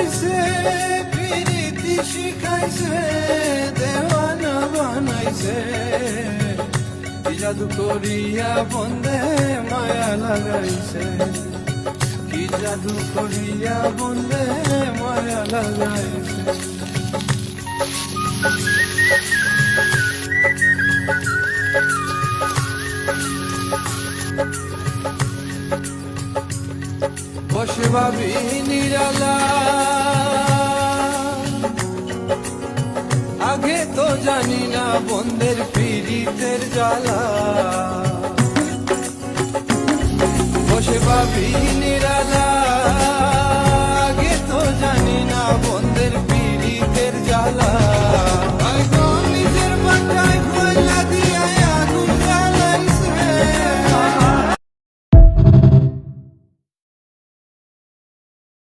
লাগাইছে, প্রীতি শিখাইছে, দেওয়ানা বানাইছে। কি জাদু করিয়া বন্দে মায়া লাগাইছে, কি জাদু করিয়া বন্দে মায়া লাগাইছে। বসে ভাবি নিরালা, আগে তো জানি না বন্ধের পীড়িতের জ্বালা। বসে ভাবি